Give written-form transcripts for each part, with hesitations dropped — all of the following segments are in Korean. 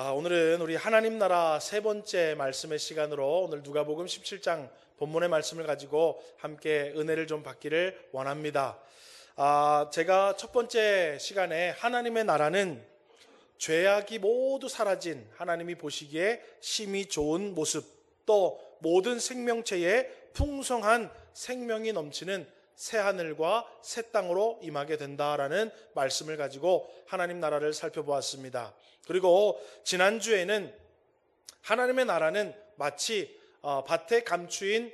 오늘은 우리 하나님 나라 세 번째 말씀의 시간으로 오늘 누가복음 17장 본문의 말씀을 가지고 함께 은혜를 좀 받기를 원합니다. 제가 첫 번째 시간에 하나님의 나라는 죄악이 모두 사라진 하나님이 보시기에 심히 좋은 모습, 또 모든 생명체에 풍성한 생명이 넘치는 새하늘과 새 땅으로 임하게 된다라는 말씀을 가지고 하나님 나라를 살펴보았습니다. 그리고 지난주에는 하나님의 나라는 마치 밭에 감추인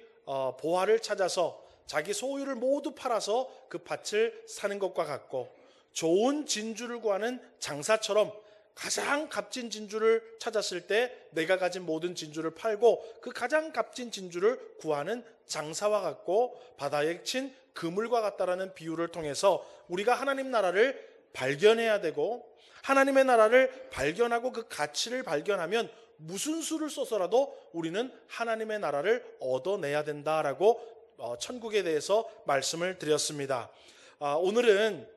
보화를 찾아서 자기 소유를 모두 팔아서 그 밭을 사는 것과 같고, 좋은 진주를 구하는 장사처럼 가장 값진 진주를 찾았을 때 내가 가진 모든 진주를 팔고 그 가장 값진 진주를 구하는 장사와 같고, 바다에 친 그물과 같다라는 비유를 통해서 우리가 하나님 나라를 발견해야 되고, 하나님의 나라를 발견하고 그 가치를 발견하면 무슨 수를 써서라도 우리는 하나님의 나라를 얻어내야 된다라고 천국에 대해서 말씀을 드렸습니다. 오늘은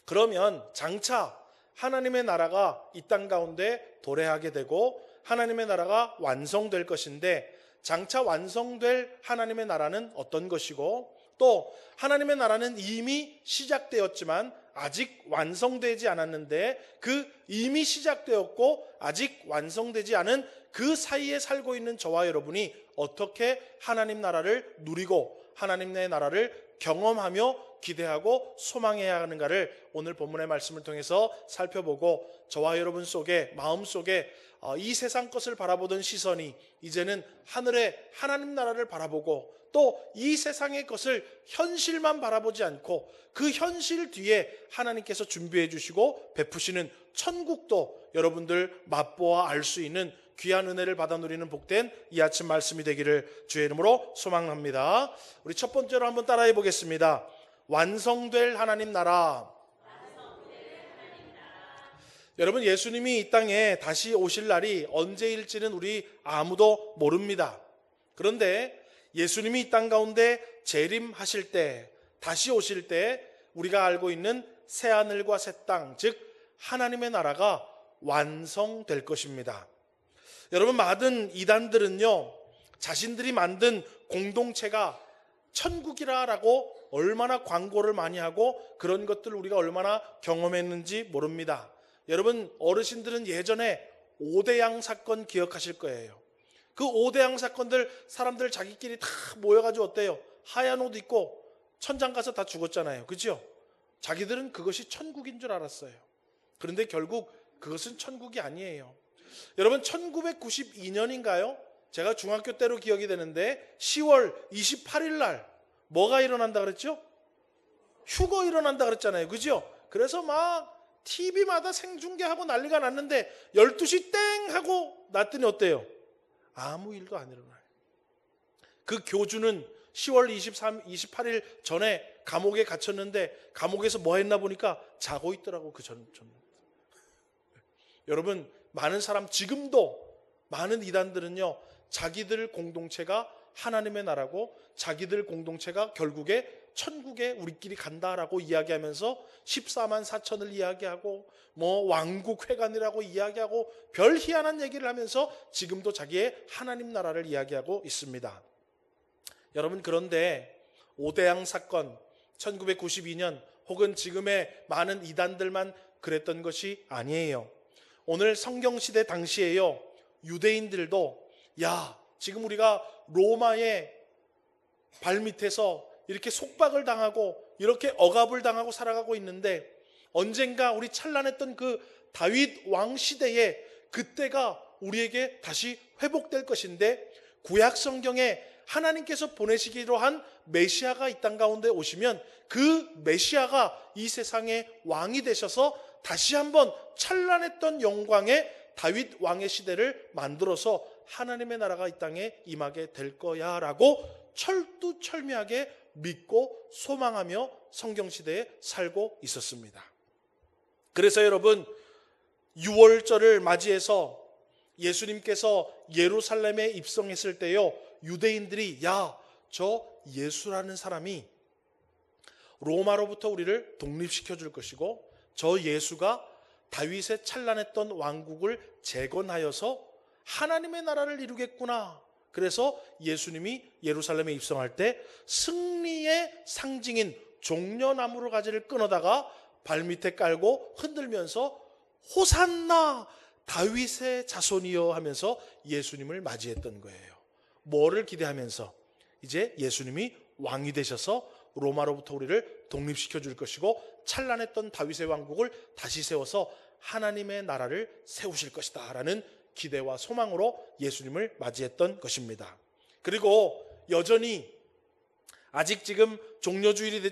그러면 장차 하나님의 나라가 이 땅 가운데 도래하게 되고 하나님의 나라가 완성될 것인데, 장차 완성될 하나님의 나라는 어떤 것이고, 또 하나님의 나라는 이미 시작되었지만 아직 완성되지 않았는데 그 이미 시작되었고 아직 완성되지 않은 그 사이에 살고 있는 저와 여러분이 어떻게 하나님 나라를 누리고 하나님의 나라를 경험하며 기대하고 소망해야 하는가를 오늘 본문의 말씀을 통해서 살펴보고, 저와 여러분 속에, 마음 속에 이 세상 것을 바라보던 시선이 이제는 하늘의 하나님 나라를 바라보고, 또 이 세상의 것을 현실만 바라보지 않고 그 현실 뒤에 하나님께서 준비해 주시고 베푸시는 천국도 여러분들 맛보아 알 수 있는 귀한 은혜를 받아 누리는 복된 이 아침 말씀이 되기를 주의 이름으로 소망합니다. 우리 첫 번째로 한번 따라해 보겠습니다. 완성될 하나님 나라. 여러분, 예수님이 이 땅에 다시 오실 날이 언제일지는 우리 아무도 모릅니다. 그런데 예수님이 이 땅 가운데 재림하실 때, 다시 오실 때 우리가 알고 있는 새하늘과 새 땅, 즉 하나님의 나라가 완성될 것입니다. 여러분, 많은 이단들은요, 자신들이 만든 공동체가 천국이라고 얼마나 광고를 많이 하고 그런 것들을 우리가 얼마나 경험했는지 모릅니다. 여러분, 어르신들은 예전에 오대양 사건 기억하실 거예요. 그 오대양 사건들 사람들 자기끼리 다 모여가지고 어때요? 하얀 옷 입고 천장 가서 다 죽었잖아요. 그죠? 자기들은 그것이 천국인 줄 알았어요. 그런데 결국 그것은 천국이 아니에요. 여러분, 1992년인가요? 제가 중학교 때로 기억이 되는데 10월 28일 날 뭐가 일어난다 그랬죠? 휴거 일어난다 그랬잖아요. 그죠? 그래서 막 TV마다 생중계하고 난리가 났는데 12시 땡 하고 났더니 어때요? 아무 일도 안 일어나요. 그 교주는 10월 28일 전에 감옥에 갇혔는데 감옥에서 뭐 했나 보니까 자고 있더라고. 그 전. 여러분, 많은 사람, 지금도 많은 이단들은요, 자기들 공동체가 하나님의 나라고 자기들 공동체가 결국에 천국에 우리끼리 간다라고 이야기하면서 14만 4천을 이야기하고 뭐 왕국회관이라고 이야기하고 별 희한한 얘기를 하면서 지금도 자기의 하나님 나라를 이야기하고 있습니다. 여러분, 그런데 오대양 사건 1992년 혹은 지금의 많은 이단들만 그랬던 것이 아니에요. 오늘 성경시대 당시에요, 유대인들도 지금 우리가 로마의 발밑에서 이렇게 속박을 당하고 이렇게 억압을 당하고 살아가고 있는데, 언젠가 우리 찬란했던 그 다윗 왕 시대에 그때가 우리에게 다시 회복될 것인데, 구약 성경에 하나님께서 보내시기로 한 메시아가 이 땅 가운데 오시면 그 메시아가 이 세상의 왕이 되셔서 다시 한번 찬란했던 영광의 다윗 왕의 시대를 만들어서 하나님의 나라가 이 땅에 임하게 될 거야 라고 철두철미하게 믿고 소망하며 성경시대에 살고 있었습니다. 그래서 여러분, 6월절을 맞이해서 예수님께서 예루살렘에 입성했을 때요, 유대인들이 저 예수라는 사람이 로마로부터 우리를 독립시켜 줄 것이고 저 예수가 다윗의 찬란했던 왕국을 재건하여서 하나님의 나라를 이루겠구나. 그래서 예수님이 예루살렘에 입성할 때 승리의 상징인 종려나무로 가지를 끊어다가 발밑에 깔고 흔들면서 호산나 다윗의 자손이여 하면서 예수님을 맞이했던 거예요. 뭐를 기대하면서? 이제 예수님이 왕이 되셔서 로마로부터 우리를 독립시켜 줄 것이고 찬란했던 다윗의 왕국을 다시 세워서 하나님의 나라를 세우실 것이다 라는 기대와 소망으로 예수님을 맞이했던 것입니다. 그리고 여전히 아직 지금 종료주일이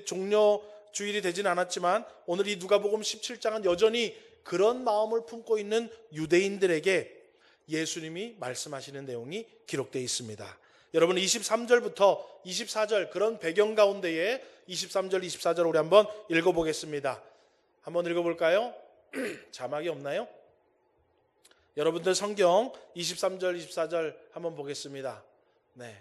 되진 않았지만 오늘 이 누가복음 17장은 여전히 그런 마음을 품고 있는 유대인들에게 예수님이 말씀하시는 내용이 기록되어 있습니다. 여러분 23절부터 24절 그런 배경 가운데에 23절 24절 우리 한번 읽어보겠습니다. 한번 읽어볼까요? 자막이 없나요? 여러분들 성경 23절 24절 한번 보겠습니다. 네.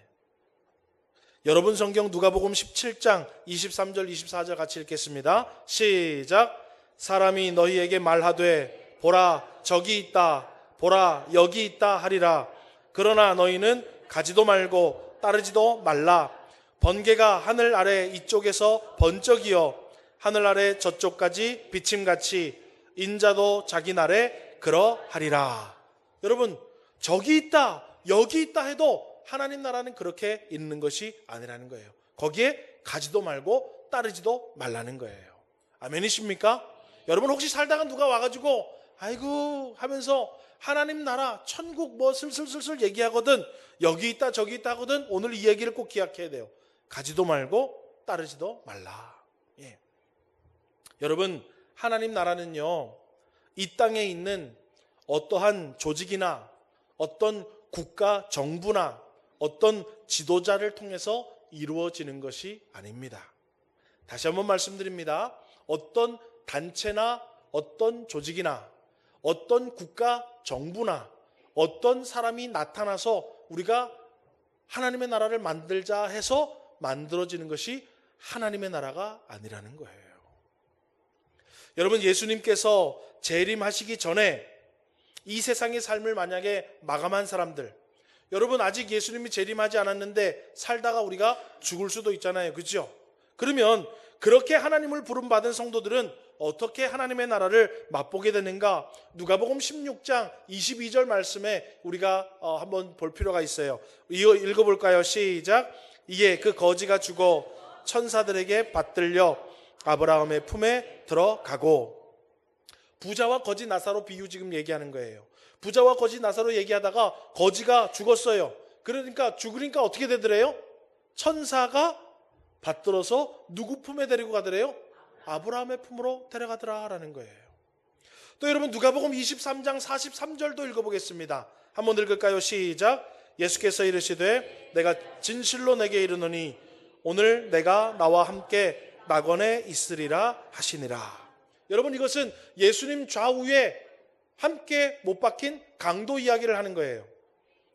여러분 성경 누가복음 17장 23절 24절 같이 읽겠습니다. 시작. 사람이 너희에게 말하되 보라 저기 있다 보라 여기 있다 하리라. 그러나 너희는 가지도 말고 따르지도 말라. 번개가 하늘 아래 이쪽에서 번쩍이어 하늘 아래 저쪽까지 비침같이 인자도 자기 날에 그러하리라. 여러분 저기 있다 여기 있다 해도 하나님 나라는 그렇게 있는 것이 아니라는 거예요. 거기에 가지도 말고 따르지도 말라는 거예요. 아멘이십니까? 여러분 혹시 살다가 누가 와가지고 아이고 하면서 하나님 나라 천국 뭐 슬슬슬슬 얘기하거든 여기 있다 저기 있다 하거든 오늘 이 얘기를 꼭 기억해야 돼요. 가지도 말고 따르지도 말라. 예. 여러분 하나님 나라는요 이 땅에 있는 어떠한 조직이나 어떤 국가 정부나 어떤 지도자를 통해서 이루어지는 것이 아닙니다. 다시 한번 말씀드립니다. 어떤 단체나 어떤 조직이나 어떤 국가 정부나 어떤 사람이 나타나서 우리가 하나님의 나라를 만들자 해서 만들어지는 것이 하나님의 나라가 아니라는 거예요. 여러분 예수님께서 재림하시기 전에 이 세상의 삶을 만약에 마감한 사람들, 여러분 아직 예수님이 재림하지 않았는데 살다가 우리가 죽을 수도 있잖아요. 그렇죠? 그러면 그렇게 하나님을 부름받은 성도들은 어떻게 하나님의 나라를 맛보게 되는가? 누가복음 16장 22절 말씀에 우리가 한번 볼 필요가 있어요. 이거 읽어볼까요? 시작. 이에 그 거지가 죽어 천사들에게 받들려 아브라함의 품에 들어가고. 부자와 거지 나사로 비유 지금 얘기하는 거예요. 부자와 거지 나사로 얘기하다가 거지가 죽었어요. 그러니까 죽으니까 어떻게 되더래요? 천사가 받들어서 누구 품에 데리고 가더래요? 아브라함의 품으로 데려가더라라는 거예요. 또 여러분 누가복음 23장 43절도 읽어보겠습니다. 한번 읽을까요? 시작. 예수께서 이르시되 내가 진실로 내게 이르노니 오늘 내가 나와 함께 낙원에 있으리라 하시니라. 여러분 이것은 예수님 좌우에 함께 못 박힌 강도 이야기를 하는 거예요.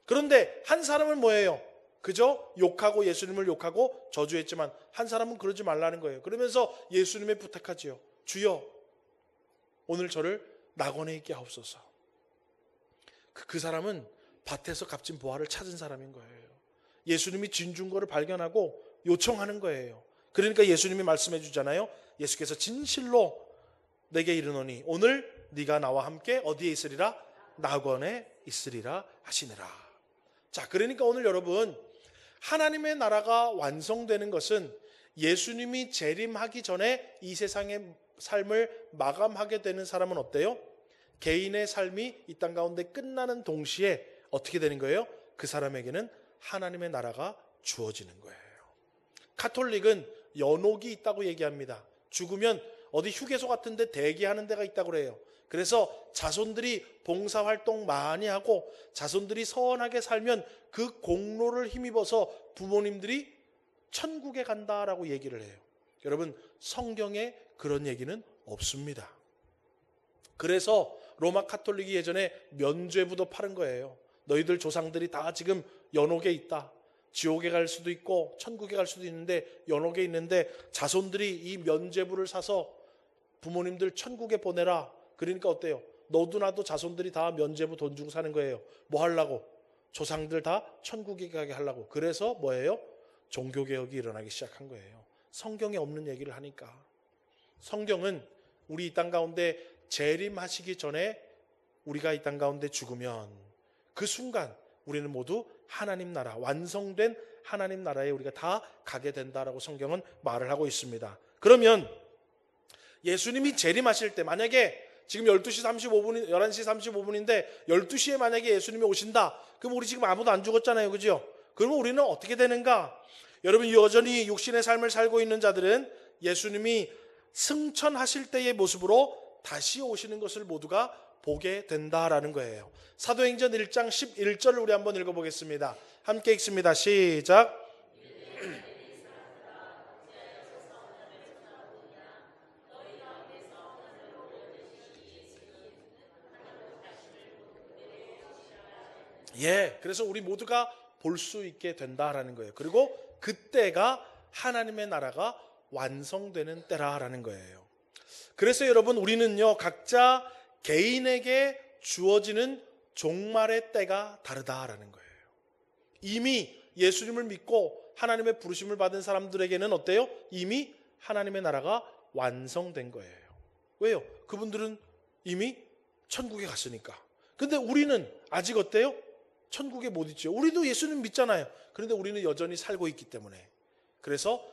그런데 한 사람은 뭐예요? 그저 욕하고 예수님을 욕하고 저주했지만 한 사람은 그러지 말라는 거예요. 그러면서 예수님에 부탁하지요. 주여 오늘 저를 낙원에 있게 하옵소서. 그 사람은 밭에서 값진 보화를 찾은 사람인 거예요. 예수님이 진준 거를 발견하고 요청하는 거예요. 그러니까 예수님이 말씀해 주잖아요. 예수께서 진실로 내게 이르노니 오늘 네가 나와 함께 어디에 있으리라? 낙원에 있으리라 하시니라. 자, 그러니까 오늘 여러분 하나님의 나라가 완성되는 것은 예수님이 재림하기 전에 이 세상의 삶을 마감하게 되는 사람은 어때요? 개인의 삶이 이 땅 가운데 끝나는 동시에 어떻게 되는 거예요? 그 사람에게는 하나님의 나라가 주어지는 거예요. 카톨릭은 연옥이 있다고 얘기합니다. 죽으면 어디 휴게소 같은 데 대기하는 데가 있다고 그래요. 그래서 자손들이 봉사활동 많이 하고 자손들이 선하게 살면 그 공로를 힘입어서 부모님들이 천국에 간다라고 얘기를 해요. 여러분 성경에 그런 얘기는 없습니다. 그래서 로마 카톨릭이 예전에 면죄부도 파는 거예요. 너희들 조상들이 다 지금 연옥에 있다. 지옥에 갈 수도 있고 천국에 갈 수도 있는데 연옥에 있는데 자손들이 이 면죄부를 사서 부모님들 천국에 보내라. 그러니까 어때요? 너도 나도 자손들이 다 면죄부 돈 주고 사는 거예요. 뭐 하려고? 조상들 다 천국에 가게 하려고. 그래서 뭐예요? 종교개혁이 일어나기 시작한 거예요. 성경에 없는 얘기를 하니까. 성경은 우리 이 땅 가운데 재림하시기 전에 우리가 이 땅 가운데 죽으면 그 순간 우리는 모두 하나님 나라, 완성된 하나님 나라에 우리가 다 가게 된다라고 성경은 말을 하고 있습니다. 그러면 예수님이 재림하실 때 만약에 지금 12시 35분, 11시 35분인데 12시에 만약에 예수님이 오신다. 그럼 우리 지금 아무도 안 죽었잖아요. 그죠? 그러면 우리는 어떻게 되는가? 여러분, 여전히 육신의 삶을 살고 있는 자들은 예수님이 승천하실 때의 모습으로 다시 오시는 것을 모두가 보게 된다라는 거예요. 사도행전 1장 11절을 우리 한번 읽어보겠습니다. 함께 읽습니다. 시작. 예, 그래서 우리 모두가 볼 수 있게 된다라는 거예요. 그리고 그때가 하나님의 나라가 완성되는 때라라는 거예요. 그래서 여러분, 우리는요 각자 개인에게 주어지는 종말의 때가 다르다라는 거예요. 이미 예수님을 믿고 하나님의 부르심을 받은 사람들에게는 어때요? 이미 하나님의 나라가 완성된 거예요. 왜요? 그분들은 이미 천국에 갔으니까. 근데 우리는 아직 어때요? 천국에 못 있죠. 우리도 예수님 믿잖아요. 그런데 우리는 여전히 살고 있기 때문에. 그래서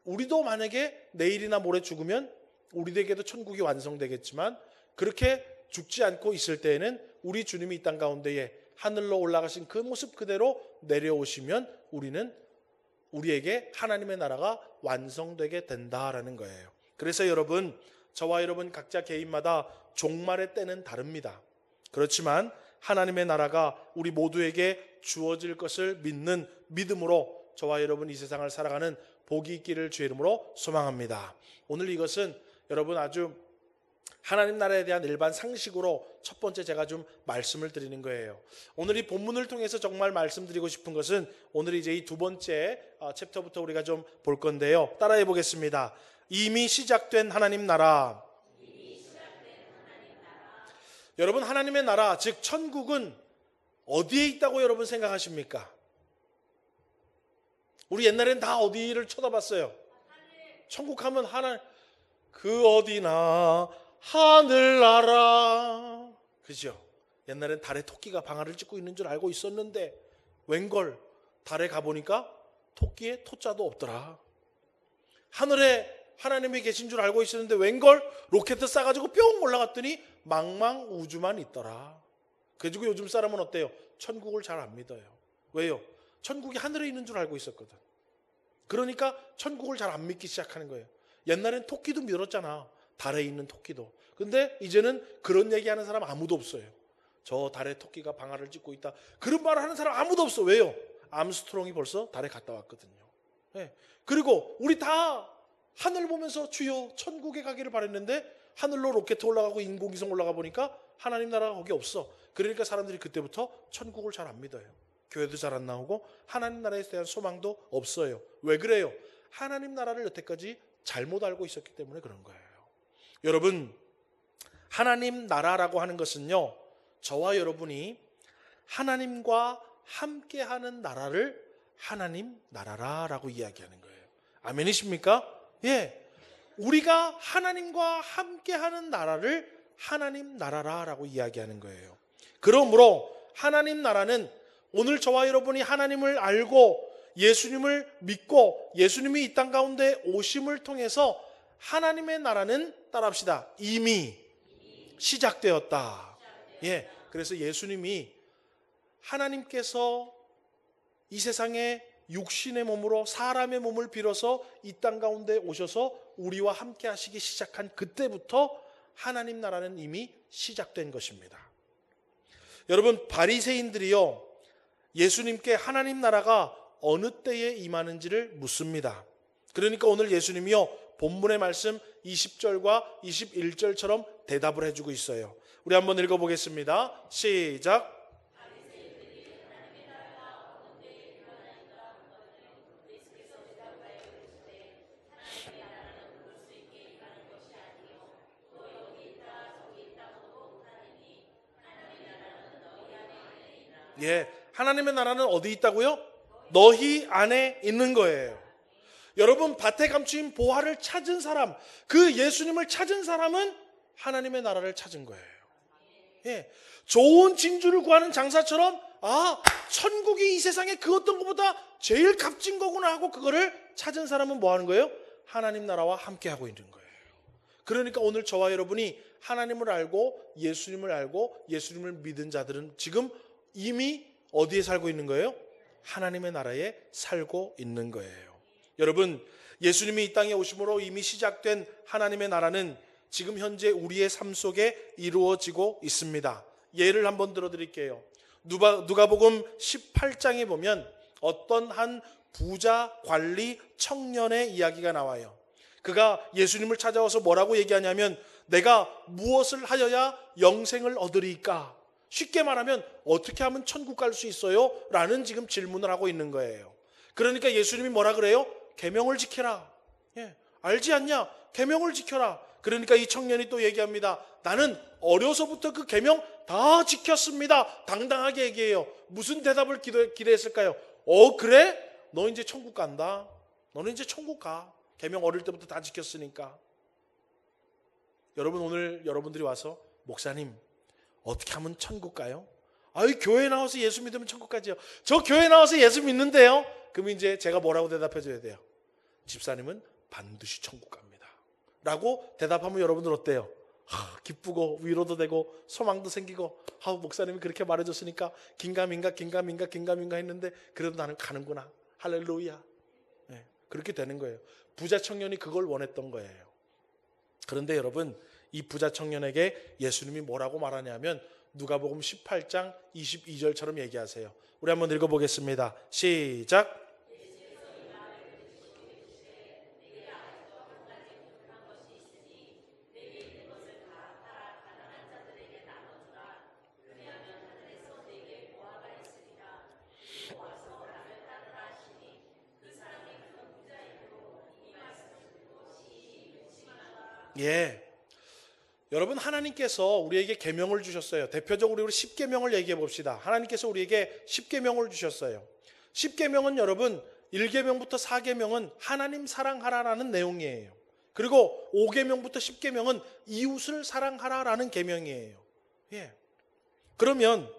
우리도 만약에 내일이나 모레 죽으면 우리에게도 천국이 완성되겠지만, 그렇게 죽지 않고 있을 때에는 우리 주님이 이 땅 가운데에 하늘로 올라가신 그 모습 그대로 내려오시면 우리는 우리에게 하나님의 나라가 완성되게 된다라는 거예요. 그래서 여러분, 저와 여러분 각자 개인마다 종말의 때는 다릅니다. 그렇지만 하나님의 나라가 우리 모두에게 주어질 것을 믿는 믿음으로 저와 여러분 이 세상을 살아가는 복이 있기를 주의 이름으로 소망합니다. 오늘 이것은 여러분 아주 하나님 나라에 대한 일반 상식으로 첫 번째 제가 좀 말씀을 드리는 거예요. 오늘 이 본문을 통해서 정말 말씀드리고 싶은 것은 오늘 이제 이 두 번째 챕터부터 우리가 좀 볼 건데요. 따라해 보겠습니다. 이미 시작된 하나님 나라. 여러분, 하나님의 나라, 즉 천국은 어디에 있다고 여러분 생각하십니까? 우리 옛날엔 다 어디를 쳐다봤어요? 천국 하면 하나, 그 어디나 하늘나라. 그죠? 옛날엔 달에 토끼가 방아를 찧고 있는 줄 알고 있었는데 웬걸 달에 가보니까 토끼에 토자도 없더라. 하늘에 하나님이 계신 줄 알고 있었는데 웬걸 로켓 쏴가지고 뿅 올라갔더니 망망 우주만 있더라. 그래가지고 요즘 사람은 어때요? 천국을 잘 안 믿어요. 왜요? 천국이 하늘에 있는 줄 알고 있었거든. 그러니까 천국을 잘 안 믿기 시작하는 거예요. 옛날엔 토끼도 믿었잖아. 달에 있는 토끼도. 근데 이제는 그런 얘기하는 사람 아무도 없어요. 저 달에 토끼가 방아를 찧고 있다, 그런 말을 하는 사람 아무도 없어. 왜요? 암스트롱이 벌써 달에 갔다 왔거든요. 네. 그리고 우리 다 하늘 보면서 주여 천국에 가기를 바랬는데 하늘로 로켓 올라가고 인공위성 올라가 보니까 하나님 나라가 거기 없어. 그러니까 사람들이 그때부터 천국을 잘 안 믿어요. 교회도 잘 안 나오고 하나님 나라에 대한 소망도 없어요. 왜 그래요? 하나님 나라를 여태까지 잘못 알고 있었기 때문에 그런 거예요. 여러분, 하나님 나라라고 하는 것은요, 저와 여러분이 하나님과 함께하는 나라를 하나님 나라라고 이야기하는 거예요. 아멘이십니까? 예, 우리가 하나님과 함께하는 나라를 하나님 나라라고 이야기하는 거예요. 그러므로 하나님 나라는 오늘 저와 여러분이 하나님을 알고 예수님을 믿고 예수님이 이 땅 가운데 오심을 통해서 하나님의 나라는, 따라합시다, 이미 시작되었다. 예, 그래서 예수님이 하나님께서 이 세상에 육신의 몸으로 사람의 몸을 빌어서 이 땅 가운데 오셔서 우리와 함께 하시기 시작한 그때부터 하나님 나라는 이미 시작된 것입니다. 여러분, 바리새인들이요, 예수님께 하나님 나라가 어느 때에 임하는지를 묻습니다. 그러니까 오늘 예수님이요, 본문의 말씀 20절과 21절처럼 대답을 해주고 있어요. 우리 한번 읽어보겠습니다. 시작. 예, 하나님의 나라는 어디 있다고요? 너희 안에 있는 거예요. 여러분, 밭에 감추인 보화를 찾은 사람, 그 예수님을 찾은 사람은 하나님의 나라를 찾은 거예요. 예, 좋은 진주를 구하는 장사처럼 천국이 이 세상에 그 어떤 것보다 제일 값진 거구나 하고 그거를 찾은 사람은 뭐 하는 거예요? 하나님 나라와 함께 하고 있는 거예요. 그러니까 오늘 저와 여러분이 하나님을 알고 예수님을 믿은 자들은 지금 이미 어디에 살고 있는 거예요? 하나님의 나라에 살고 있는 거예요. 여러분, 예수님이 이 땅에 오심으로 이미 시작된 하나님의 나라는 지금 현재 우리의 삶 속에 이루어지고 있습니다. 예를 한번 들어드릴게요. 누가복음 18장에 보면 어떤 한 부자 관리 청년의 이야기가 나와요. 그가 예수님을 찾아와서 뭐라고 얘기하냐면, 내가 무엇을 하여야 영생을 얻으리까? 쉽게 말하면 어떻게 하면 천국 갈 수 있어요? 라는 지금 질문을 하고 있는 거예요. 그러니까 예수님이 뭐라 그래요? 계명을 지켜라. 예, 알지 않냐? 계명을 지켜라. 그러니까 이 청년이 또 얘기합니다. 나는 어려서부터 그 계명 다 지켰습니다. 당당하게 얘기해요. 무슨 대답을 기대했을까요? 그래? 너 이제 천국 간다. 너는 이제 천국 가. 계명 어릴 때부터 다 지켰으니까. 여러분, 오늘 여러분들이 와서 목사님 어떻게 하면 천국 가요? 교회 나와서 예수 믿으면 천국 가죠. 저 교회 나와서 예수 믿는데요. 그럼 이제 제가 뭐라고 대답해 줘야 돼요? 집사님은 반드시 천국 갑니다 라고 대답하면 여러분들 어때요? 기쁘고 위로도 되고 소망도 생기고, 목사님이 그렇게 말해줬으니까 긴가민가 했는데 그래도 나는 가는구나. 할렐루야. 네, 그렇게 되는 거예요. 부자 청년이 그걸 원했던 거예요. 그런데 여러분, 이 부자 청년에게 예수님이 뭐라고 말하냐면 누가복음 18장 22절처럼 얘기하세요. 우리 한번 읽어보겠습니다. 시작. 예, 여러분, 하나님께서 우리에게 계명을 주셨어요. 대표적으로 우리 10계명을 얘기해 봅시다. 하나님께서 우리에게 10계명을 주셨어요. 10계명은 여러분 1계명부터 4계명은 하나님 사랑하라라는 내용이에요. 그리고 5계명부터 10계명은 이웃을 사랑하라라는 계명이에요. 예. 그러면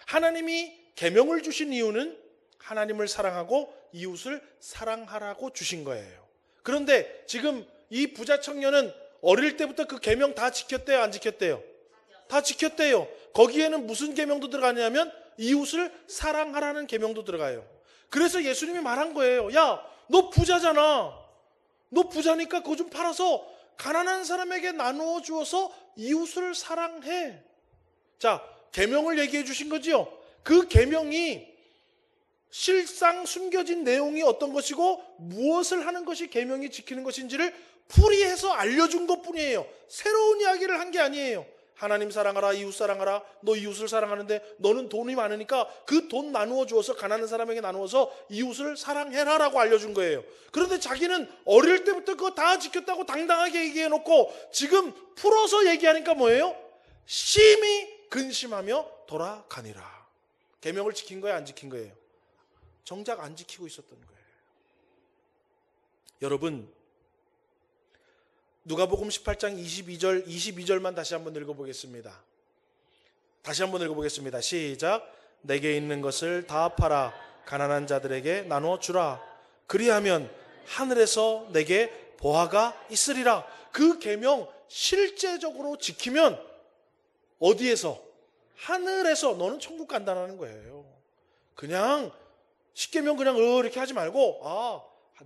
하나님이 계명을 주신 이유는 하나님을 사랑하고 이웃을 사랑하라고 주신 거예요. 그런데 지금 이 부자 청년은 어릴 때부터 그 계명 다 지켰대요, 안 지켰대요? 다 지켰대요. 거기에는 무슨 계명도 들어가냐면 이웃을 사랑하라는 계명도 들어가요. 그래서 예수님이 말한 거예요. 야, 너 부자잖아. 너 부자니까 그거 좀 팔아서 가난한 사람에게 나누어 주어서 이웃을 사랑해. 자, 계명을 얘기해 주신 거지요. 그 계명이 실상 숨겨진 내용이 어떤 것이고 무엇을 하는 것이 계명이 지키는 것인지를 풀이해서 알려준 것뿐이에요. 새로운 이야기를 한 게 아니에요. 하나님 사랑하라, 이웃 사랑하라. 너 이웃을 사랑하는데 너는 돈이 많으니까 그 돈 나누어 주어서 가난한 사람에게 나누어서 이웃을 사랑해라라고 알려준 거예요. 그런데 자기는 어릴 때부터 그거 다 지켰다고 당당하게 얘기해놓고 지금 풀어서 얘기하니까 뭐예요? 심히 근심하며 돌아가니라. 계명을 지킨 거예요, 안 지킨 거예요? 정작 안 지키고 있었던 거예요. 여러분, 누가복음 18장 22절만 다시 한번 읽어보겠습니다. 다시 한번 읽어보겠습니다. 시작. 내게 있는 것을 다 팔아 가난한 자들에게 나누어 주라. 그리하면 하늘에서 내게 보화가 있으리라. 그 계명 실제적으로 지키면 어디에서? 하늘에서 너는 천국 간다는 거예요. 그냥 십계명 그냥 이렇게 하지 말고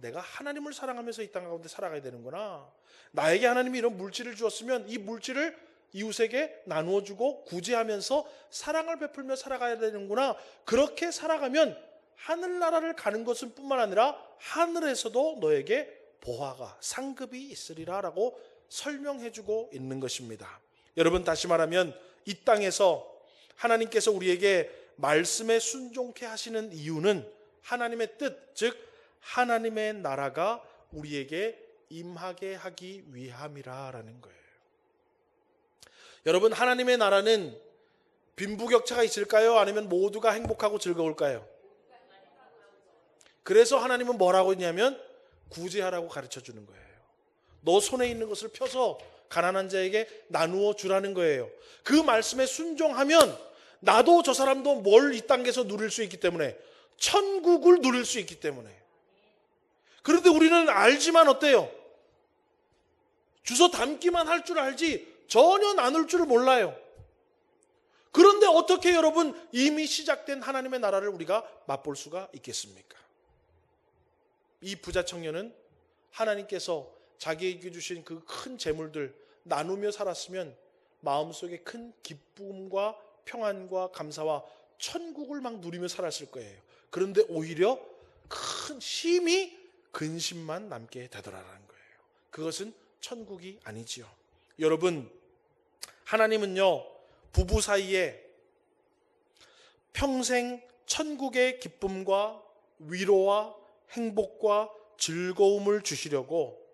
내가 하나님을 사랑하면서 이 땅 가운데 살아가야 되는구나. 나에게 하나님이 이런 물질을 주었으면 이 물질을 이웃에게 나누어주고 구제하면서 사랑을 베풀며 살아가야 되는구나. 그렇게 살아가면 하늘나라를 가는 것은 뿐만 아니라 하늘에서도 너에게 보화가 상급이 있으리라 라고 설명해주고 있는 것입니다. 여러분, 다시 말하면 이 땅에서 하나님께서 우리에게 말씀에 순종케 하시는 이유는 하나님의 뜻, 즉 하나님의 나라가 우리에게 임하게 하기 위함이라는 거예요. 여러분, 하나님의 나라는 빈부격차가 있을까요? 아니면 모두가 행복하고 즐거울까요? 그래서 하나님은 뭐라고 했냐면 구제하라고 가르쳐 주는 거예요. 너 손에 있는 것을 펴서 가난한 자에게 나누어 주라는 거예요. 그 말씀에 순종하면 나도 저 사람도 뭘 이 땅에서 누릴 수 있기 때문에, 천국을 누릴 수 있기 때문에. 그런데 우리는 알지만 어때요? 주워 담기만 할 줄 알지 전혀 나눌 줄을 몰라요. 그런데 어떻게 여러분 이미 시작된 하나님의 나라를 우리가 맛볼 수가 있겠습니까? 이 부자 청년은 하나님께서 자기에게 주신 그 큰 재물들 나누며 살았으면 마음속에 큰 기쁨과 평안과 감사와 천국을 막 누리며 살았을 거예요. 그런데 오히려 큰 심히 근심만 남게 되더라라는 거예요. 그것은 천국이 아니지요. 여러분, 하나님은요 부부 사이에 평생 천국의 기쁨과 위로와 행복과 즐거움을 주시려고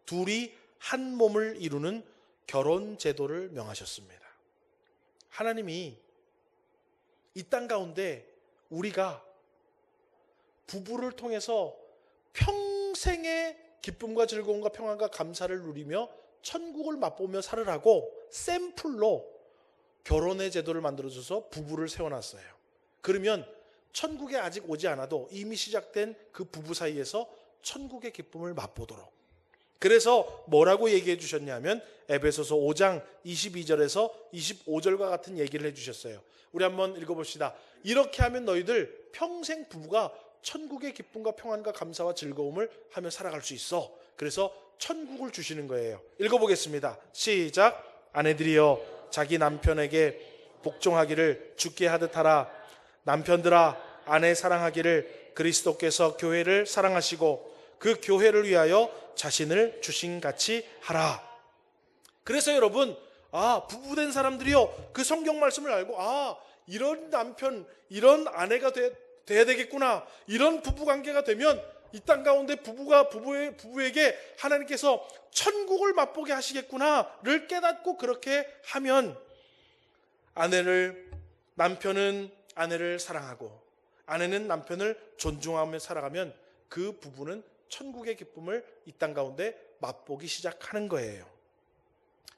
둘이 한 몸을 이루는 결혼 제도를 명하셨습니다. 하나님이 이 땅 가운데 우리가 부부를 통해서 평생의 기쁨과 즐거움과 평안과 감사를 누리며 천국을 맛보며 살으라고 샘플로 결혼의 제도를 만들어줘서 부부를 세워놨어요. 그러면 천국에 아직 오지 않아도 이미 시작된 그 부부 사이에서 천국의 기쁨을 맛보도록. 그래서 뭐라고 얘기해 주셨냐면 에베소서 5장 22절에서 25절과 같은 얘기를 해주셨어요. 우리 한번 읽어봅시다. 이렇게 하면 너희들 평생 부부가 천국의 기쁨과 평안과 감사와 즐거움을 하며 살아갈 수 있어. 그래서 천국을 주시는 거예요. 읽어보겠습니다. 시작. 아내들이여 자기 남편에게 복종하기를 주께 하듯 하라. 남편들아 아내 사랑하기를 그리스도께서 교회를 사랑하시고 그 교회를 위하여 자신을 주신같이 하라. 그래서 여러분, 부부된 사람들이요 그 성경 말씀을 알고 이런 남편, 이런 아내가 돼야 되겠구나. 이런 부부관계가 되면 이 땅 가운데 부부에게 하나님께서 천국을 맛보게 하시겠구나를 깨닫고 그렇게 하면 남편은 아내를 사랑하고 아내는 남편을 존중하며 살아가면 그 부부는 천국의 기쁨을 이 땅 가운데 맛보기 시작하는 거예요.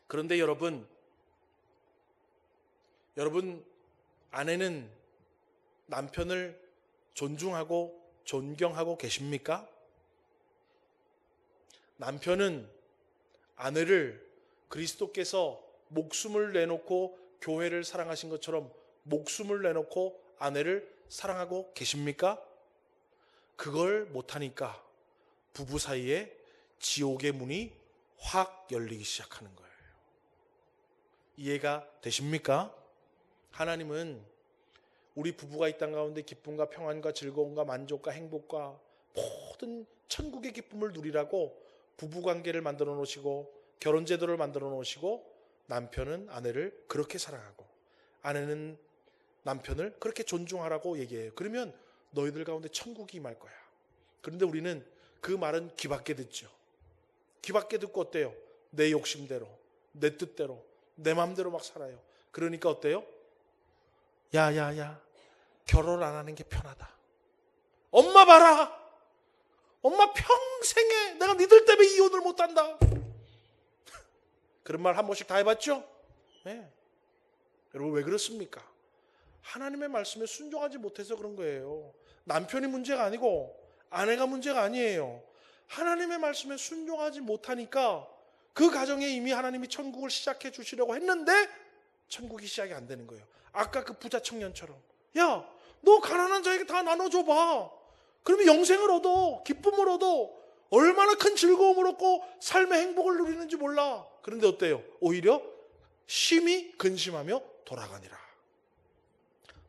그런데 여러분 아내는 남편을 존중하고 존경하고 계십니까? 남편은 아내를 그리스도께서 목숨을 내놓고 교회를 사랑하신 것처럼 목숨을 내놓고 아내를 사랑하고 계십니까? 그걸 못하니까 부부 사이에 지옥의 문이 확 열리기 시작하는 거예요. 이해가 되십니까? 하나님은 우리 부부가 이 땅 가운데 기쁨과 평안과 즐거움과 만족과 행복과 모든 천국의 기쁨을 누리라고 부부관계를 만들어 놓으시고 결혼제도를 만들어 놓으시고 남편은 아내를 그렇게 사랑하고 아내는 남편을 그렇게 존중하라고 얘기해요. 그러면 너희들 가운데 천국이 임할 거야. 그런데 우리는 그 말은 귀밖에 듣죠. 귀밖에 듣고 어때요? 내 욕심대로, 내 뜻대로, 내 마음대로 막 살아요. 그러니까 어때요? 야야야, 결혼 안 하는 게 편하다. 엄마 봐라. 엄마 평생에 내가 니들 때문에 이혼을 못한다. 그런 말 한 번씩 다 해봤죠? 네. 여러분 왜 그렇습니까? 하나님의 말씀에 순종하지 못해서 그런 거예요. 남편이 문제가 아니고 아내가 문제가 아니에요. 하나님의 말씀에 순종하지 못하니까 그 가정에 이미 하나님이 천국을 시작해 주시려고 했는데 천국이 시작이 안 되는 거예요. 아까 그 부자 청년처럼 야, 너 가난한 자에게 다 나눠줘봐. 그러면 영생을 얻어, 기쁨을 얻어, 얼마나 큰 즐거움을 얻고 삶의 행복을 누리는지 몰라. 그런데 어때요? 오히려 심히 근심하며 돌아가니라.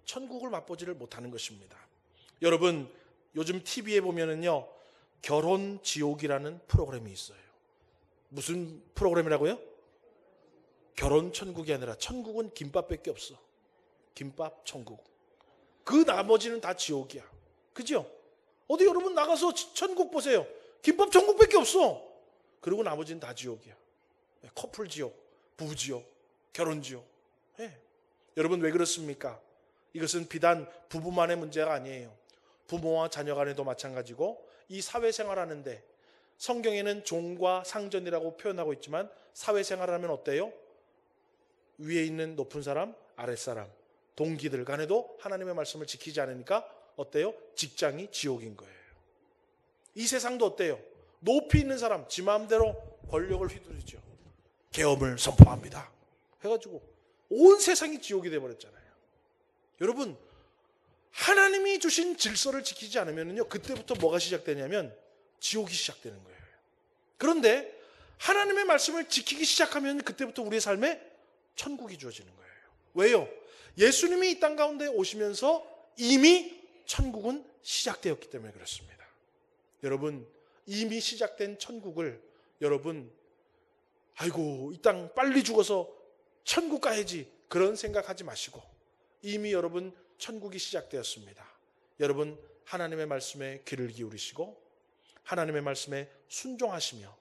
천국을 맛보지를 못하는 것입니다. 여러분, 요즘 TV에 보면은요 결혼 지옥이라는 프로그램이 있어요. 무슨 프로그램이라고요? 결혼 천국이 아니라 천국은 김밥밖에 없어. 김밥 천국. 그 나머지는 다 지옥이야. 그죠? 어디 여러분 나가서 천국 보세요. 김밥 천국밖에 없어. 그리고 나머지는 다 지옥이야. 커플 지옥, 부부 지옥, 결혼 지옥. 네. 여러분 왜 그렇습니까? 이것은 비단 부부만의 문제가 아니에요. 부모와 자녀 간에도 마찬가지고 이 사회생활하는데 성경에는 종과 상전이라고 표현하고 있지만 사회생활하면 어때요? 위에 있는 높은 사람, 아랫사람, 동기들 간에도 하나님의 말씀을 지키지 않으니까 어때요? 직장이 지옥인 거예요. 이 세상도 어때요? 높이 있는 사람, 지 마음대로 권력을 휘두르죠. 계엄을 선포합니다 해가지고 온 세상이 지옥이 되어버렸잖아요. 여러분, 하나님이 주신 질서를 지키지 않으면요, 그때부터 뭐가 시작되냐면 지옥이 시작되는 거예요. 그런데 하나님의 말씀을 지키기 시작하면 그때부터 우리의 삶에 천국이 주어지는 거예요. 왜요? 예수님이 이 땅 가운데 오시면서 이미 천국은 시작되었기 때문에 그렇습니다. 여러분, 이미 시작된 천국을 여러분, 아이고 이 땅 빨리 죽어서 천국 가야지 그런 생각하지 마시고 이미 여러분 천국이 시작되었습니다. 여러분, 하나님의 말씀에 귀를 기울이시고 하나님의 말씀에 순종하시며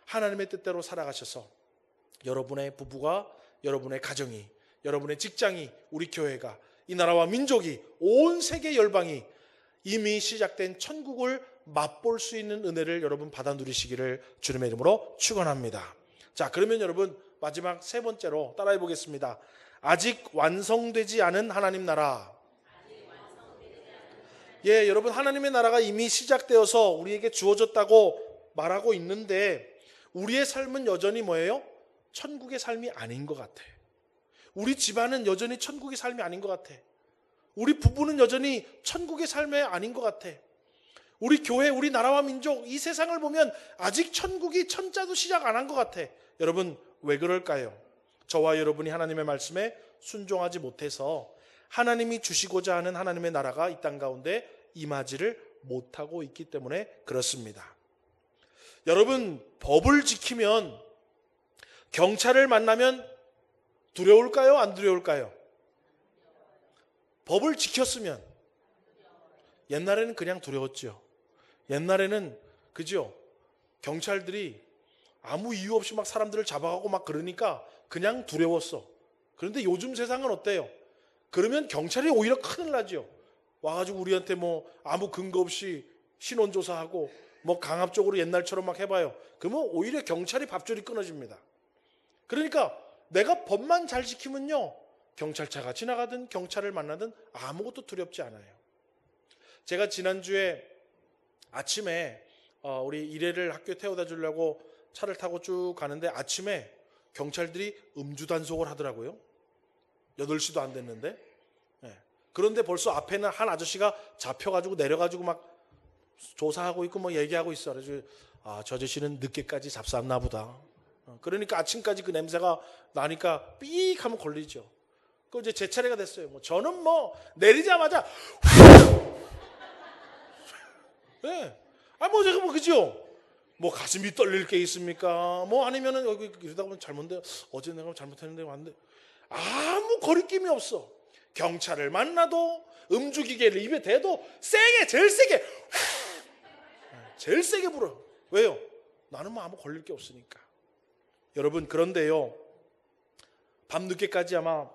하나님의 뜻대로 살아가셔서 여러분의 부부가, 여러분의 가정이, 여러분의 직장이, 우리 교회가, 이 나라와 민족이, 온 세계 열방이 이미 시작된 천국을 맛볼 수 있는 은혜를 여러분 받아 누리시기를 주님의 이름으로 축원합니다. 자, 그러면 여러분 마지막 세 번째로 따라해 보겠습니다. 아직 완성되지 않은 하나님 나라. 예, 여러분, 하나님의 나라가 이미 시작되어서 우리에게 주어졌다고 말하고 있는데 우리의 삶은 여전히 뭐예요? 천국의 삶이 아닌 것 같아. 우리 집안은 여전히 천국의 삶이 아닌 것 같아. 우리 부부는 여전히 천국의 삶이 아닌 것 같아. 우리 교회, 우리 나라와 민족, 이 세상을 보면 아직 천국이 천자도 시작 안 한 것 같아. 여러분, 왜 그럴까요? 저와 여러분이 하나님의 말씀에 순종하지 못해서 하나님이 주시고자 하는 하나님의 나라가 이 땅 가운데 임하지를 못하고 있기 때문에 그렇습니다. 여러분, 법을 지키면, 경찰을 만나면 두려울까요? 안 두려울까요? 법을 지켰으면. 옛날에는 그냥 두려웠죠. 옛날에는 그죠? 경찰들이 아무 이유 없이 막 사람들을 잡아가고 막 그러니까 그냥 두려웠어. 그런데 요즘 세상은 어때요? 그러면 경찰이 오히려 큰일 나죠. 와가지고 우리한테 뭐 아무 근거 없이 신원조사하고 뭐 강압적으로 옛날처럼 막 해봐요. 그러면 오히려 경찰이 밥줄이 끊어집니다. 그러니까 내가 법만 잘 지키면요, 경찰차가 지나가든 경찰을 만나든 아무것도 두렵지 않아요. 제가 지난주에 아침에 우리 일회를 학교에 태워다 주려고 차를 타고 쭉 가는데 아침에 경찰들이 음주 단속을 하더라고요. 8시도 안 됐는데. 네. 그런데 벌써 앞에는 한 아저씨가 잡혀가지고 내려가지고 막 조사하고 있고 뭐 얘기하고 있어. 그래서 저 아저씨는 늦게까지 잡쌌나 보다. 그러니까 아침까지 그 냄새가 나니까 삑 하면 걸리죠. 그 이제 제 차례가 됐어요. 뭐 저는 뭐 내리자마자 네. 뭐 제가 뭐 그죠? 뭐 가슴이 떨릴 게 있습니까? 뭐 아니면은 여기 이러다 보면 잘못돼. 어제 내가 잘못했는데 왔는데 아무 거리낌이 없어. 경찰을 만나도 음주기계를 입에 대도 세게, 제일 세게 불어. 왜요? 나는 뭐 아무 걸릴 게 없으니까. 여러분, 그런데요, 밤늦게까지 아마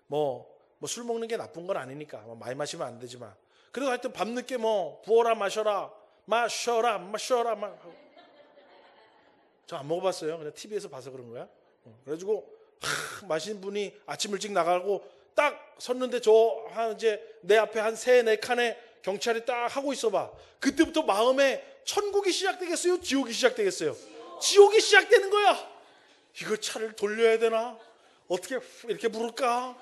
뭐 술 먹는 게 나쁜 건 아니니까 많이 마시면 안 되지만 그래도 하여튼 밤늦게 뭐 부어라 마셔라 저 안 먹어봤어요. 그냥 TV에서 봐서 그런 거야. 그래가지고 마신 분이 아침 일찍 나가고 딱 섰는데 이제 내 앞에 한 3-4칸의 경찰이 딱 하고 있어봐. 그때부터 마음에 천국이 시작되겠어요? 지옥이 시작되겠어요? 지옥이 시작되는 거야. 이거 차를 돌려야 되나? 어떻게 이렇게 부를까?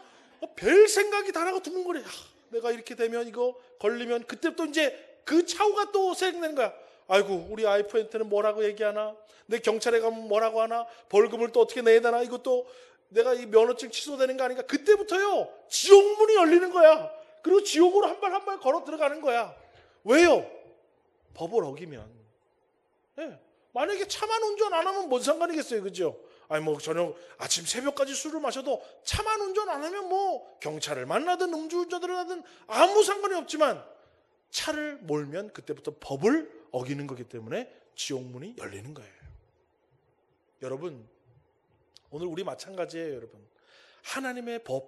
별 생각이 다 나고 두근거려. 내가 이렇게 되면 이거 걸리면 그때부터 이제 그 차후가 또 생각나는 거야. 아이고, 우리 와이프한테는 뭐라고 얘기하나? 내 경찰에 가면 뭐라고 하나? 벌금을 또 어떻게 내야 되나? 이것도 내가 이 면허증 취소되는 거 아닌가? 그때부터요, 지옥문이 열리는 거야. 그리고 지옥으로 한 발 한 발 걸어 들어가는 거야. 왜요? 법을 어기면. 네. 만약에 차만 운전 안 하면 뭔 상관이겠어요, 그죠? 아니 뭐 저녁 아침 새벽까지 술을 마셔도 차만 운전 안 하면 뭐 경찰을 만나든 음주운전을 하든 아무 상관이 없지만 차를 몰면 그때부터 법을 어기는 거기 때문에 지옥문이 열리는 거예요. 여러분, 오늘 우리 마찬가지예요. 여러분, 하나님의 법,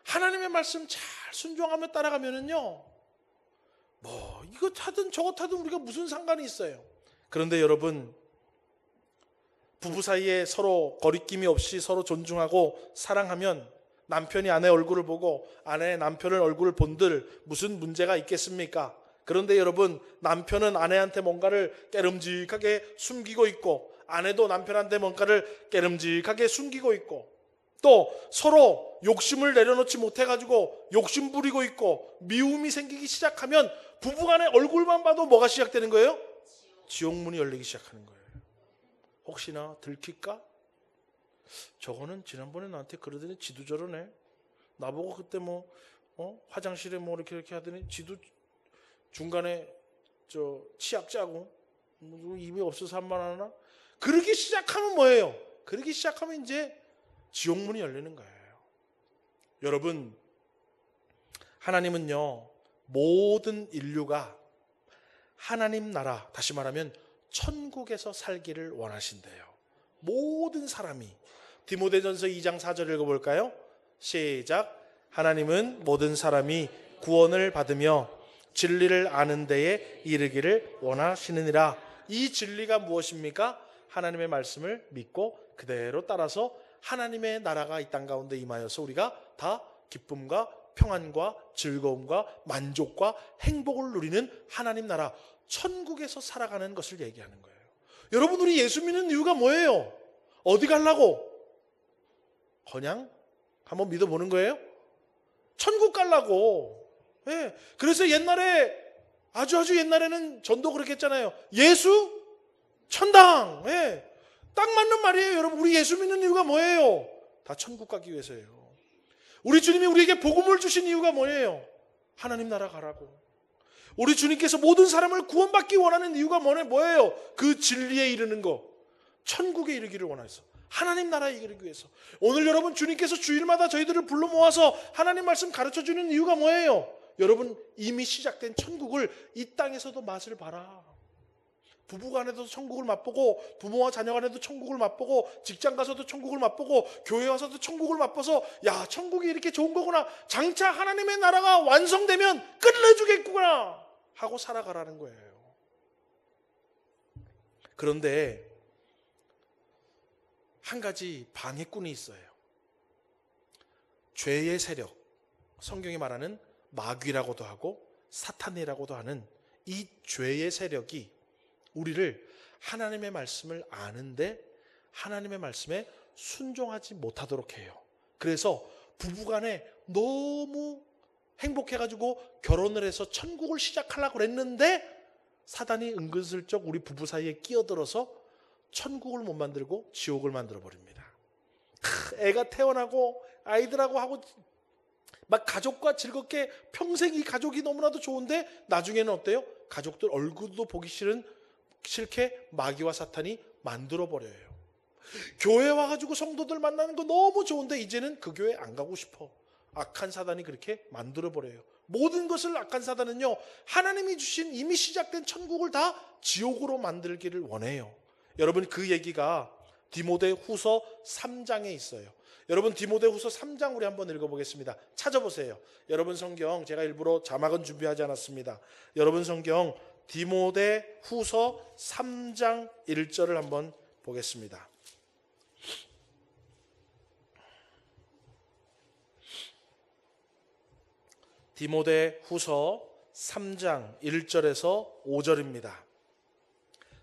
하나님의 말씀 잘 순종하며 따라가면은요, 뭐 이거 타든 저거 타든 우리가 무슨 상관이 있어요. 그런데 여러분, 부부 사이에 서로 거리낌이 없이 서로 존중하고 사랑하면 남편이 아내 얼굴을 보고 아내 남편의 얼굴을 본들 무슨 문제가 있겠습니까? 그런데 여러분, 남편은 아내한테 뭔가를 깨름직하게 숨기고 있고 아내도 남편한테 뭔가를 깨름직하게 숨기고 있고 또 서로 욕심을 내려놓지 못해가지고 욕심 부리고 있고 미움이 생기기 시작하면 부부간의 얼굴만 봐도 뭐가 시작되는 거예요? 지옥문이 열리기 시작하는 거예요. 혹시나 들킬까? 저거는 지난번에 나한테 그러더니 지도 저러네. 나보고 그때 화장실에 이렇게 하더니 지도 중간에 치약 짜고 입이 없어서 한 말 하나? 그러기 시작하면 뭐예요? 그러기 시작하면 이제 지옥문이 열리는 거예요. 여러분, 하나님은요, 모든 인류가 하나님 나라, 다시 말하면 천국에서 살기를 원하신대요. 모든 사람이. 디모데전서 2장 4절 읽어볼까요? 시작. 하나님은 모든 사람이 구원을 받으며 진리를 아는 데에 이르기를 원하시느니라. 이 진리가 무엇입니까? 하나님의 말씀을 믿고 그대로 따라서 하나님의 나라가 이 땅 가운데 임하여서 우리가 다 기쁨과 평안과 즐거움과 만족과 행복을 누리는 하나님 나라, 천국에서 살아가는 것을 얘기하는 거예요. 여러분, 우리 예수 믿는 이유가 뭐예요? 어디 가려고? 그냥 한번 믿어보는 거예요? 천국 가려고. 네. 그래서 옛날에 아주 옛날에는 전도 그렇게 했잖아요. 예수 천당. 네. 딱 맞는 말이에요. 여러분, 우리 예수 믿는 이유가 뭐예요? 다 천국 가기 위해서예요. 우리 주님이 우리에게 복음을 주신 이유가 뭐예요? 하나님 나라 가라고. 우리 주님께서 모든 사람을 구원받기 원하는 이유가 뭐예요? 그 진리에 이르는 거, 천국에 이르기를 원해서, 하나님 나라에 이르기 위해서. 오늘 여러분, 주님께서 주일마다 저희들을 불러 모아서 하나님 말씀 가르쳐주는 이유가 뭐예요? 여러분, 이미 시작된 천국을 이 땅에서도 맛을 봐라. 부부간에도 천국을 맛보고, 부모와 자녀간에도 천국을 맛보고, 직장 가서도 천국을 맛보고, 교회 와서도 천국을 맛봐서, 야, 천국이 이렇게 좋은 거구나, 장차 하나님의 나라가 완성되면 끝내주겠구나 하고 살아가라는 거예요. 그런데 한 가지 방해꾼이 있어요. 죄의 세력, 성경이 말하는 마귀라고도 하고 사탄이라고도 하는 이 죄의 세력이 우리를 하나님의 말씀을 아는데 하나님의 말씀에 순종하지 못하도록 해요. 그래서 부부간에 너무 행복해가지고 결혼을 해서 천국을 시작하려고 그랬는데 사단이 은근슬쩍 우리 부부 사이에 끼어들어서 천국을 못 만들고 지옥을 만들어버립니다. 애가 태어나고 아이들하고 하고 막 가족과 즐겁게 평생 이 가족이 너무나도 좋은데 나중에는 어때요? 가족들 얼굴도 보기 싫게 마귀와 사탄이 만들어버려요. 교회 와가지고 성도들 만나는 거 너무 좋은데 이제는 그 교회 안 가고 싶어. 악한 사단이 그렇게 만들어버려요. 모든 것을 악한 사단은요, 하나님이 주신 이미 시작된 천국을 다 지옥으로 만들기를 원해요. 여러분, 그 얘기가 디모데 후서 3장에 있어요. 여러분, 디모데 후서 3장 우리 한번 읽어보겠습니다. 찾아보세요. 여러분 성경, 제가 일부러 자막은 준비하지 않았습니다. 여러분 성경 디모데 후서 3장 1절을 한번 보겠습니다. 디모데 후서 3장 1절에서 5절입니다.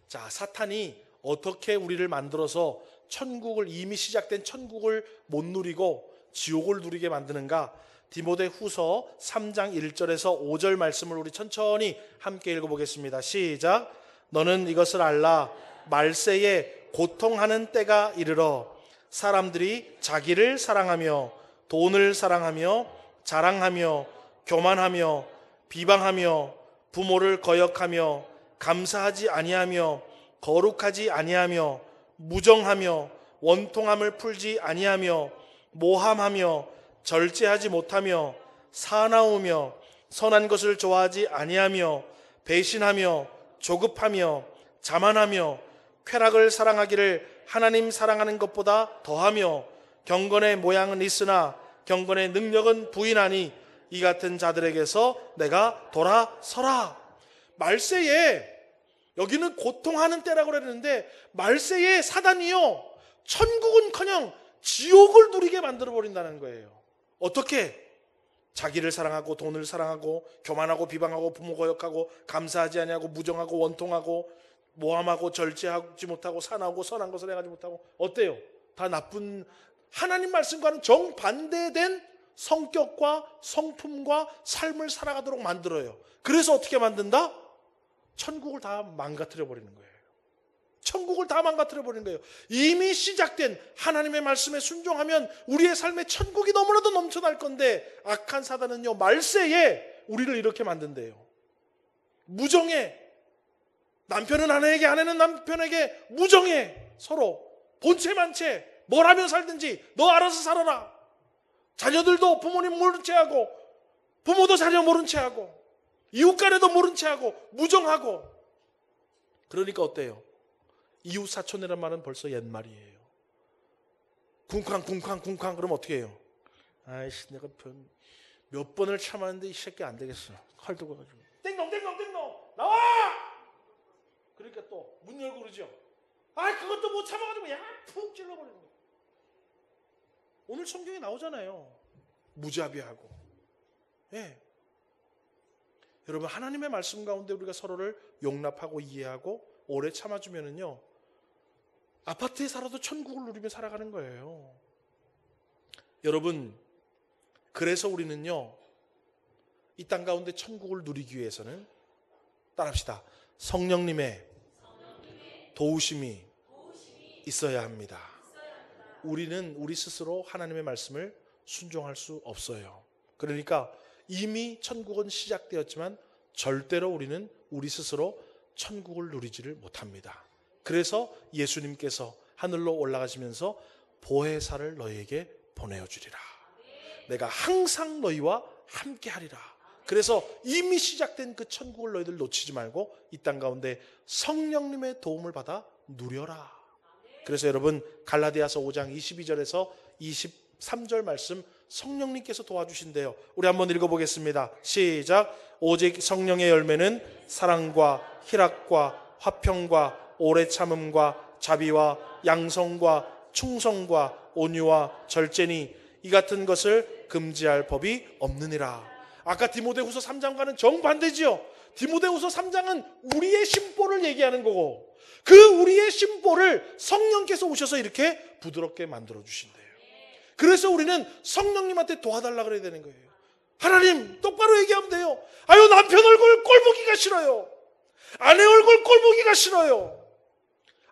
자, 사탄이 어떻게 우리를 만들어서 천국을, 이미 시작된 천국을 못 누리고 지옥을 누리게 만드는가? 디모데 후서 3장 1절에서 5절 말씀을 우리 천천히 함께 읽어보겠습니다. 시작. 너는 이것을 알라. 말세에 고통하는 때가 이르러 사람들이 자기를 사랑하며 돈을 사랑하며 자랑하며 교만하며 비방하며 부모를 거역하며 감사하지 아니하며 거룩하지 아니하며 무정하며 원통함을 풀지 아니하며 모함하며 절제하지 못하며 사나우며 선한 것을 좋아하지 아니하며 배신하며 조급하며 자만하며 쾌락을 사랑하기를 하나님 사랑하는 것보다 더하며 경건의 모양은 있으나 경건의 능력은 부인하니 이 같은 자들에게서 내가 돌아서라. 말세에, 여기는 고통하는 때라고 그랬는데 말세에 사단이요 천국은커녕 지옥을 누리게 만들어버린다는 거예요. 어떻게? 자기를 사랑하고 돈을 사랑하고 교만하고 비방하고 부모 거역하고 감사하지 아니하고 무정하고 원통하고 모함하고 절제하지 못하고 사나우고 선한 것을 행하지 못하고, 어때요? 다 나쁜, 하나님 말씀과는 정반대된 성격과 성품과 삶을 살아가도록 만들어요. 그래서 어떻게 만든다? 천국을 다 망가뜨려 버리는 거예요. 천국을 다 망가뜨려 버리는 거예요. 이미 시작된 하나님의 말씀에 순종하면 우리의 삶에 천국이 너무나도 넘쳐날 건데, 악한 사단은요 말세에 우리를 이렇게 만든대요. 무정해. 남편은 아내에게, 아내는 남편에게 무정해. 서로 본체만 채. 뭘 하면 살든지 너 알아서 살아라. 자녀들도 부모님 모른 채 하고, 부모도 자녀 모른 채 하고, 이웃간에도 모른 채 하고, 무정하고. 그러니까 어때요? 이웃 사촌이란 말은 벌써 옛말이에요. 쿵쾅 그러면 어떻게 해요? 아이씨, 내가 몇 번을 참았는데 이 새끼 안 되겠어. 칼 들고 가지고 띵동 나와! 그러니까 또 문 열고 그러죠. 아, 그것도 못 참아가지고 푹 찔러버리는 거예요. 오늘 성경에 나오잖아요. 무자비하고. 예. 여러분, 하나님의 말씀 가운데 우리가 서로를 용납하고 이해하고 오래 참아주면은요, 아파트에 살아도 천국을 누리며 살아가는 거예요. 여러분, 그래서 우리는요, 이 땅 가운데 천국을 누리기 위해서는, 따라합시다, 성령님의 도우심이 있어야 합니다. 우리는 우리 스스로 하나님의 말씀을 순종할 수 없어요. 그러니까 이미 천국은 시작되었지만 절대로 우리는 우리 스스로 천국을 누리지를 못합니다. 그래서 예수님께서 하늘로 올라가시면서 보혜사를 너희에게 보내어주리라. 내가 항상 너희와 함께하리라. 그래서 이미 시작된 그 천국을 너희들 놓치지 말고 이 땅 가운데 성령님의 도움을 받아 누려라. 그래서 여러분, 갈라디아서 5장 22절에서 23절 말씀 성령님께서 도와주신대요. 우리 한번 읽어보겠습니다. 시작. 오직 성령의 열매는 사랑과 희락과 화평과 오래 참음과 자비와 양성과 충성과 온유와 절제니 이 같은 것을 금지할 법이 없느니라. 아까 디모데후서 3장과는 정반대지요. 디모데후서 3장은 우리의 심보를 얘기하는 거고, 그 우리의 심보를 성령께서 오셔서 이렇게 부드럽게 만들어 주신대요. 그래서 우리는 성령님한테 도와달라 그래야 되는 거예요. 하나님, 똑바로 얘기하면 돼요. 아유, 남편 얼굴 꼴보기가 싫어요. 아내 얼굴 꼴보기가 싫어요.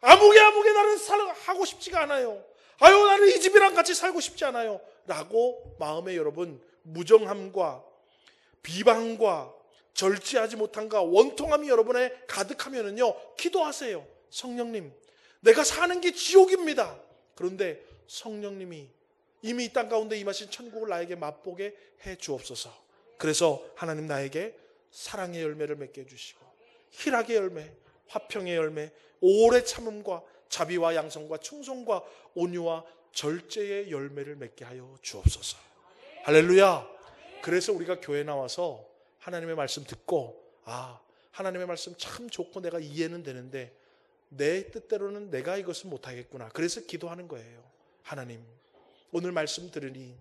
아무개 나는 하고 싶지가 않아요. 아유, 나는 이 집이랑 같이 살고 싶지 않아요. 라고 마음에 여러분 무정함과 비방과 절제하지 못함과 원통함이 여러분에 가득하면은요, 기도하세요. 성령님, 내가 사는 게 지옥입니다. 그런데 성령님이 이미 이 땅 가운데 임하신 천국을 나에게 맛보게 해 주옵소서. 그래서 하나님, 나에게 사랑의 열매를 맺게 해주시고 희락의 열매, 화평의 열매, 오래 참음과 자비와 양성과 충성과 온유와 절제의 열매를 맺게 하여 주옵소서. 할렐루야. 그래서 우리가 교회 나와서 하나님의 말씀 듣고, 아, 하나님의 말씀 참 좋고 내가 이해는 되는데 내 뜻대로는 내가 이것을 못하겠구나. 그래서 기도하는 거예요. 하나님, 오늘 말씀 들으니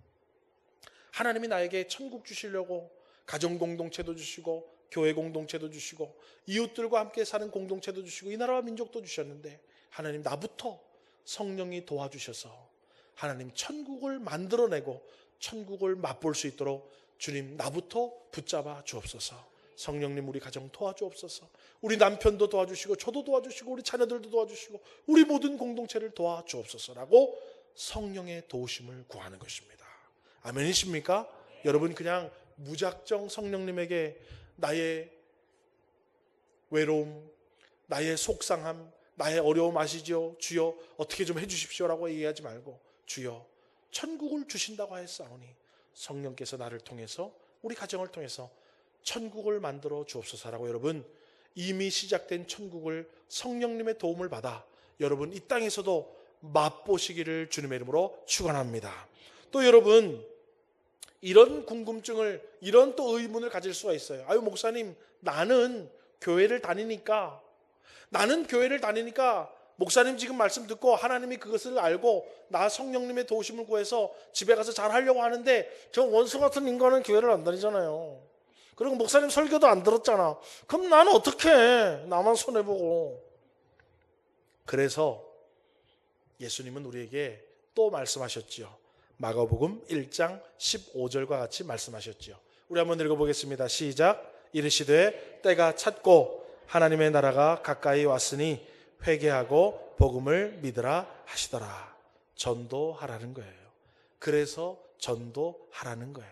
하나님이 나에게 천국 주시려고 가정 공동체도 주시고 교회 공동체도 주시고 이웃들과 함께 사는 공동체도 주시고 이 나라와 민족도 주셨는데, 하나님, 나부터 성령이 도와주셔서 하나님 천국을 만들어내고 천국을 맛볼 수 있도록 주님, 나부터 붙잡아 주옵소서. 성령님, 우리 가정 도와주옵소서. 우리 남편도 도와주시고 저도 도와주시고 우리 자녀들도 도와주시고 우리 모든 공동체를 도와주옵소서라고 성령의 도우심을 구하는 것입니다. 아멘이십니까? 여러분, 그냥 무작정 성령님에게 나의 외로움, 나의 속상함, 나의 어려움 아시죠? 주여 어떻게 좀 해주십시오라고 얘기하지 말고, 주여 천국을 주신다고 하였사오니 성령께서 나를 통해서 우리 가정을 통해서 천국을 만들어 주옵소서라고 여러분, 이미 시작된 천국을 성령님의 도움을 받아 여러분 이 땅에서도 맛보시기를 주님의 이름으로 축원합니다. 또 여러분, 이런 궁금증을, 이런 또 의문을 가질 수가 있어요. 아유, 목사님, 나는 교회를 다니니까 목사님 지금 말씀 듣고 하나님이 그것을 알고 나 성령님의 도우심을 구해서 집에 가서 잘 하려고 하는데 저 원수 같은 인간은 교회를 안 다니잖아요. 그리고 목사님 설교도 안 들었잖아. 그럼 나는 어떻게 해? 나만 손해보고. 그래서 예수님은 우리에게 또 말씀하셨지요. 마가복음 1장 15절과 같이 말씀하셨지요. 우리 한번 읽어보겠습니다. 시작. 이르시되 때가 찼고 하나님의 나라가 가까이 왔으니 회개하고 복음을 믿으라 하시더라. 전도하라는 거예요. 그래서 전도하라는 거예요.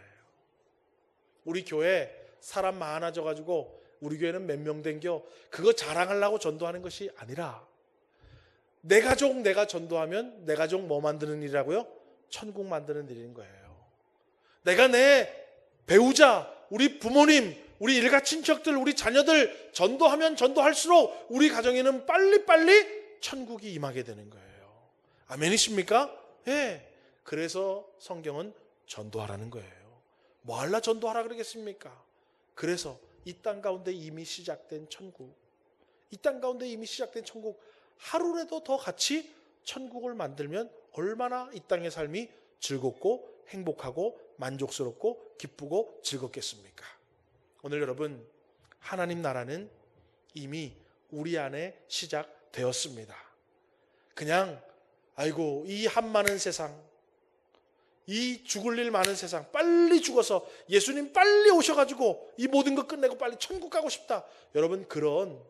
우리 교회 사람 많아져가지고 우리 교회는 몇 명 댕겨 그거 자랑하려고 전도하는 것이 아니라 내 가족 내가 전도하면 내 가족 뭐 만드는 일이라고요? 천국 만드는 일인 거예요. 내가 내 배우자, 우리 부모님, 우리 일가 친척들, 우리 자녀들 전도하면 전도할수록 우리 가정에는 빨리빨리 천국이 임하게 되는 거예요. 아멘이십니까? 예. 그래서 성경은 전도하라는 거예요. 뭐 하려 전도하라 그러겠습니까? 그래서 이 땅 가운데 이미 시작된 천국, 이 땅 가운데 이미 시작된 천국, 하루라도 더 같이 천국을 만들면 얼마나 이 땅의 삶이 즐겁고 행복하고 만족스럽고 기쁘고 즐겁겠습니까? 오늘 여러분, 하나님 나라는 이미 우리 안에 시작되었습니다. 그냥 아이고 이 한 많은 세상, 이 죽을 일 많은 세상, 빨리 죽어서 예수님 빨리 오셔가지고 이 모든 거 끝내고 빨리 천국 가고 싶다. 여러분, 그런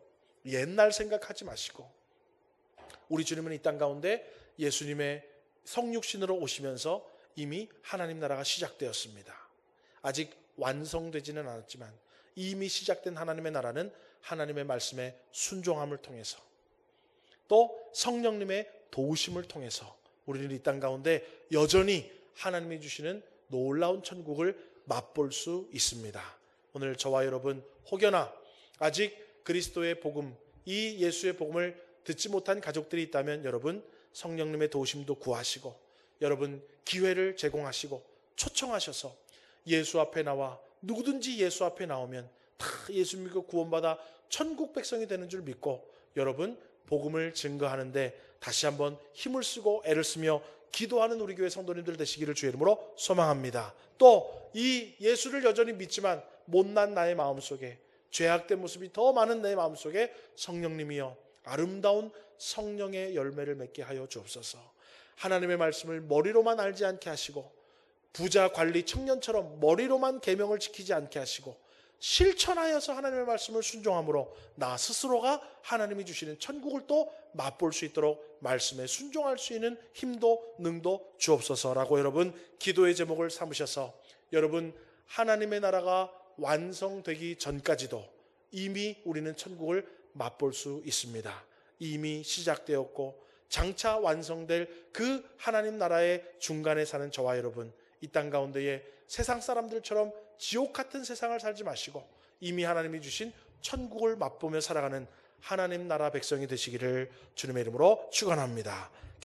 옛날 생각하지 마시고 우리 주님은 이 땅 가운데 예수님의 성육신으로 오시면서 이미 하나님 나라가 시작되었습니다. 아직 완성되지는 않았지만 이미 시작된 하나님의 나라는 하나님의 말씀에 순종함을 통해서 또 성령님의 도우심을 통해서 우리는 이 땅 가운데 여전히 하나님이 주시는 놀라운 천국을 맛볼 수 있습니다. 오늘 저와 여러분 혹여나 아직 그리스도의 복음, 이 예수의 복음을 듣지 못한 가족들이 있다면 여러분 성령님의 도우심도 구하시고 여러분 기회를 제공하시고 초청하셔서 예수 앞에 나와 누구든지 예수 앞에 나오면 다 예수 믿고 구원받아 천국 백성이 되는 줄 믿고 여러분 복음을 증거하는데 다시 한번 힘을 쓰고 애를 쓰며 기도하는 우리 교회 성도님들 되시기를 주의 이름으로 소망합니다. 또 이 예수를 여전히 믿지만 못난 나의 마음속에 죄악된 모습이 더 많은 내 마음속에 성령님이여 아름다운 성령의 열매를 맺게 하여 주옵소서. 하나님의 말씀을 머리로만 알지 않게 하시고 부자 관리 청년처럼 머리로만 계명을 지키지 않게 하시고 실천하여서 하나님의 말씀을 순종함으로 나 스스로가 하나님이 주시는 천국을 또 맛볼 수 있도록 말씀에 순종할 수 있는 힘도 능도 주옵소서라고 여러분 기도의 제목을 삼으셔서 여러분 하나님의 나라가 완성되기 전까지도 이미 우리는 천국을 맛볼 수 있습니다. 이미 시작되었고 장차 완성될 그 하나님 나라의 중간에 사는 저와 여러분 이 땅 가운데에 세상 사람들처럼 지옥 같은 세상을 살지 마시고 이미 하나님이 주신 천국을 맛보며 살아가는 하나님 나라 백성이 되시기를 주님의 이름으로 축원합니다.